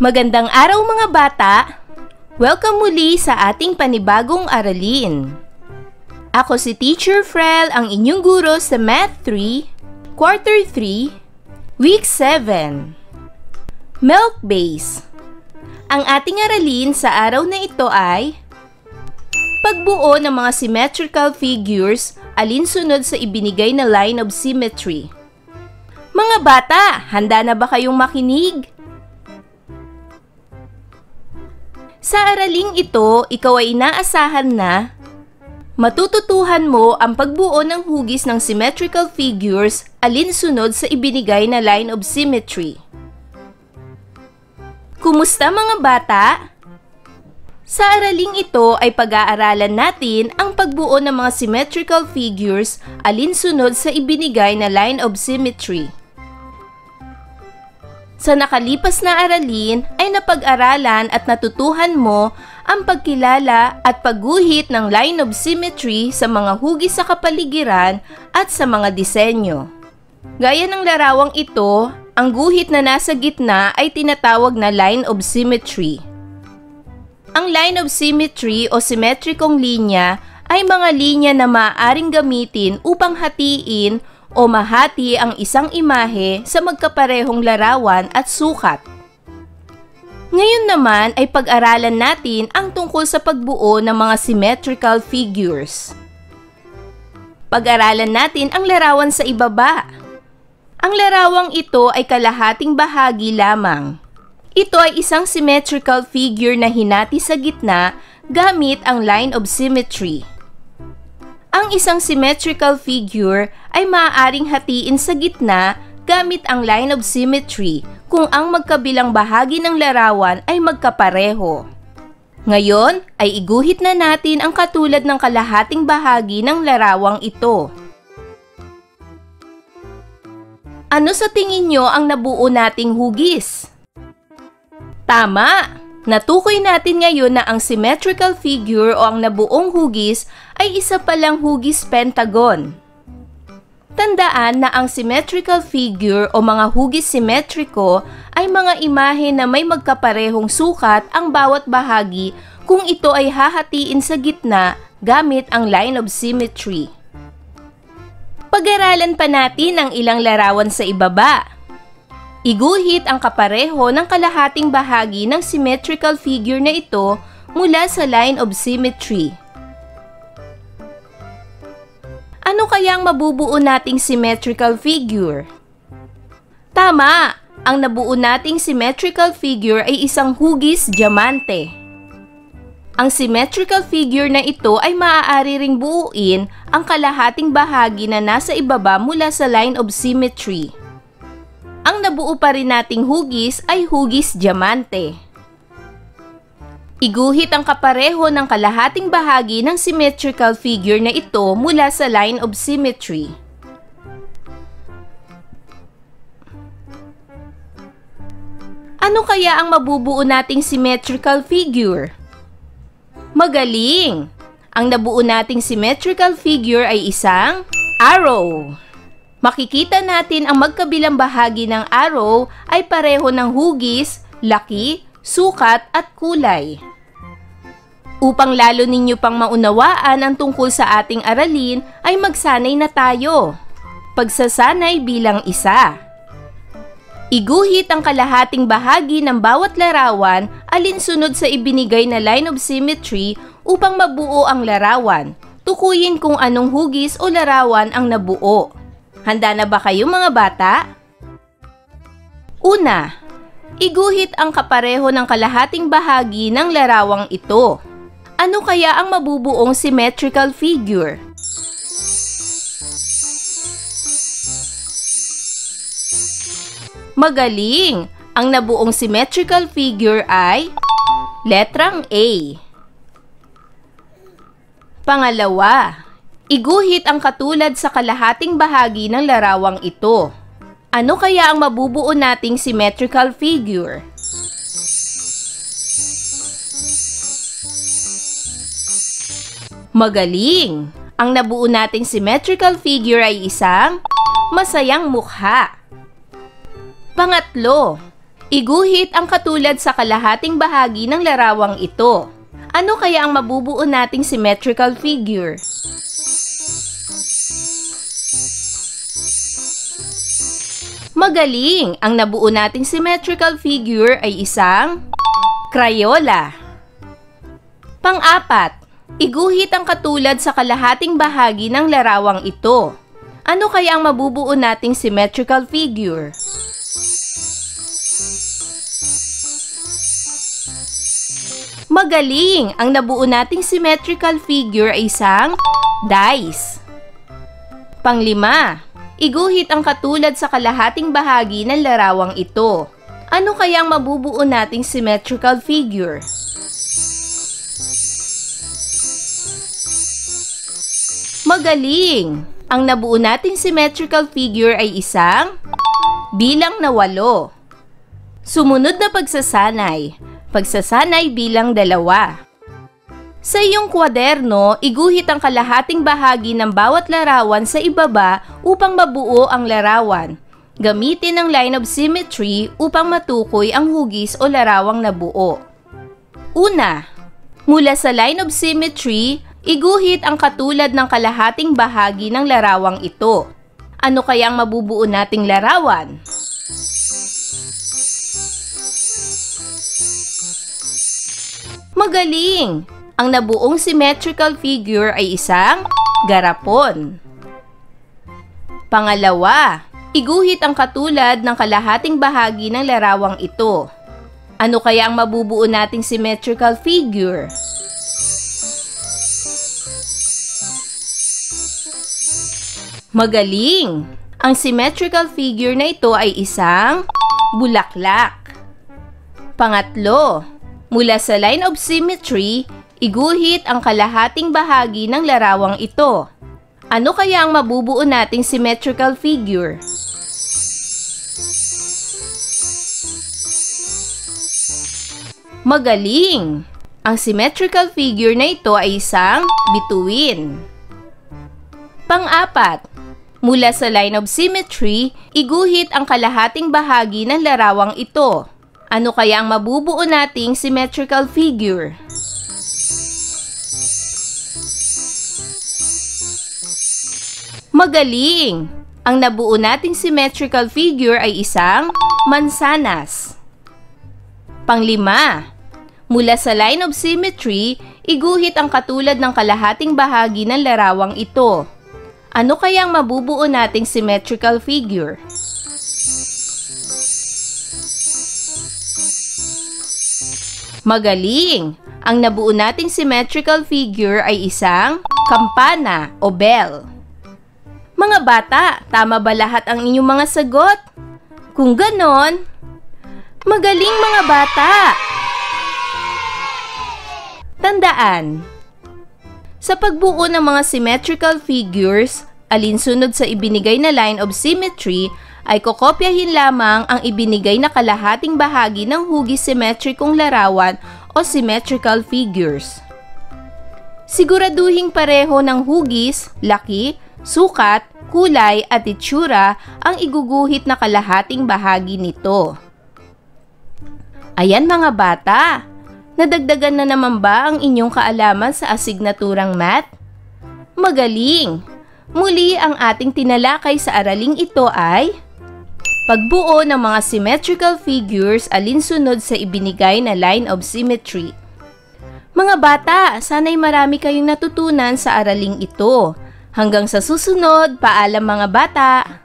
Magandang araw mga bata! Welcome muli sa ating panibagong aralin. Ako si Teacher Frel, ang inyong guro sa Math 3, Quarter 3, Week 7. Milk Base. Ang ating aralin sa araw na ito ay pagbuo ng mga symmetrical figures alinsunod sa ibinigay na line of symmetry. Mga bata, handa na ba kayong makinig? Sa araling ito, ikaw ay inaasahan na matututuhan mo ang pagbuo ng hugis ng symmetrical figures alinsunod sa ibinigay na line of symmetry. Kumusta mga bata? Sa araling ito ay pag-aaralan natin ang pagbuo ng mga symmetrical figures alinsunod sa ibinigay na line of symmetry. Sa nakalipas na aralin ay napag-aralan at natutuhan mo ang pagkilala at pagguhit ng line of symmetry sa mga hugis sa kapaligiran at sa mga disenyo. Gaya ng larawang ito, ang guhit na nasa gitna ay tinatawag na line of symmetry. Ang line of symmetry o simetrikong linya ay mga linya na maaaring gamitin upang hatiin o mahati ang isang imahe sa magkaparehong larawan at sukat. Ngayon naman ay pag-aralan natin ang tungkol sa pagbuo ng mga symmetrical figures. Pag-aralan natin ang larawan sa ibaba. Ang larawang ito ay kalahating bahagi lamang. Ito ay isang symmetrical figure na hinati sa gitna gamit ang line of symmetry. Ang isang symmetrical figure ay maaaring hatiin sa gitna gamit ang line of symmetry kung ang magkabilang bahagi ng larawan ay magkapareho. Ngayon ay iguhit na natin ang katulad ng kalahating bahagi ng larawang ito. Ano sa tingin nyo ang nabuo nating hugis? Tama! Natukoy natin ngayon na ang symmetrical figure o ang nabuong hugis ay isa palang hugis pentagon. Tandaan na ang symmetrical figure o mga hugis simetriko ay mga imahe na may magkaparehong sukat ang bawat bahagi kung ito ay hahatiin sa gitna gamit ang line of symmetry. Pag-aralan pa natin ang ilang larawan sa ibaba. Iguhit ang kapareho ng kalahating bahagi ng symmetrical figure na ito mula sa line of symmetry. Ano kaya ang mabubuo nating symmetrical figure? Tama! Ang nabuo nating symmetrical figure ay isang hugis diamante. Ang symmetrical figure na ito ay maaari ring buuin ang kalahating bahagi na nasa ibaba mula sa line of symmetry. Ang nabuo pa rin nating hugis ay hugis diamante. Iguhit ang kapareho ng kalahating bahagi ng symmetrical figure na ito mula sa line of symmetry. Ano kaya ang mabubuo nating symmetrical figure? Magaling! Ang nabuo nating symmetrical figure ay isang arrow. Makikita natin ang magkabilang bahagi ng arrow ay pareho ng hugis, laki, sukat at kulay. Upang lalo ninyo pang maunawaan ang tungkol sa ating aralin ay magsanay na tayo. Pagsasanay bilang isa. Iguhit ang kalahating bahagi ng bawat larawan alinsunod sa ibinigay na line of symmetry upang mabuo ang larawan. Tukuyin kung anong hugis o larawan ang nabuo. Handa na ba kayo mga bata? Una, iguhit ang kapareho ng kalahating bahagi ng larawang ito. Ano kaya ang mabubuong symmetrical figure? Magaling! Ang nabuong symmetrical figure ay letrang A. Pangalawa, iguhit ang katulad sa kalahating bahagi ng larawang ito. Ano kaya ang mabubuo nating symmetrical figure? Magaling! Ang nabuo nating symmetrical figure ay isang masayang mukha. Pangatlo, iguhit ang katulad sa kalahating bahagi ng larawang ito. Ano kaya ang mabubuo nating symmetrical figure? Magaling! Ang nabuo nating symmetrical figure ay isang Crayola. Pang-apat, iguhit ang katulad sa kalahating bahagi ng larawang ito. Ano kaya ang mabubuo nating symmetrical figure? Magaling! Ang nabuo nating symmetrical figure ay isang dice. Panglima, iguhit ang katulad sa kalahating bahagi ng larawang ito. Ano kaya ang mabubuo nating symmetrical figure? Magaling! Ang nabuo nating symmetrical figure ay isang bilang na 8. Sumunod na pagsasanay. Pagsasanay bilang 2. Sa iyong kwaderno, iguhit ang kalahating bahagi ng bawat larawan sa ibaba upang mabuo ang larawan. Gamitin ang line of symmetry upang matukoy ang hugis o larawang nabuo. Una, mula sa line of symmetry, iguhit ang katulad ng kalahating bahagi ng larawang ito. Ano kaya ang mabubuo nating larawan? Magaling! Ang nabuong symmetrical figure ay isang garapon. Pangalawa, iguhit ang katulad ng kalahating bahagi ng larawang ito. Ano kaya ang mabubuo nating symmetrical figure? Magaling! Ang symmetrical figure na ito ay isang bulaklak. Pangatlo, mula sa line of symmetry, iguhit ang kalahating bahagi ng larawang ito. Ano kaya ang mabubuo nating symmetrical figure? Magaling! Ang symmetrical figure na ito ay isang bituin. Pang-apat, mula sa line of symmetry, iguhit ang kalahating bahagi ng larawang ito. Ano kaya ang mabubuo nating symmetrical figure? Magaling! Ang nabuo nating symmetrical figure ay isang mansanas. Panglima, mula sa line of symmetry, iguhit ang katulad ng kalahating bahagi ng larawang ito. Ano kaya ang mabubuo nating symmetrical figure? Magaling! Ang nabuo nating symmetrical figure ay isang kampana o bell. Mga bata, tama ba lahat ang inyong mga sagot? Kung ganon, magaling mga bata! Tandaan, sa pagbuo ng mga symmetrical figures, alinsunod sa ibinigay na line of symmetry, ay kokopyahin lamang ang ibinigay na kalahating bahagi ng hugis simetrikong larawan o symmetrical figures. Siguraduhing pareho ng hugis, laki, sukat, kulay at itsura ang iguguhit na kalahating bahagi nito. Ayan mga bata! Nadagdagan na naman ba ang inyong kaalaman sa asignaturang math? Magaling! Muli ang ating tinalakay sa araling ito ay pagbuo ng mga symmetrical figures alinsunod sa ibinigay na line of symmetry. Mga bata, sana'y marami kayong natutunan sa araling ito. Hanggang sa susunod, paalam mga bata!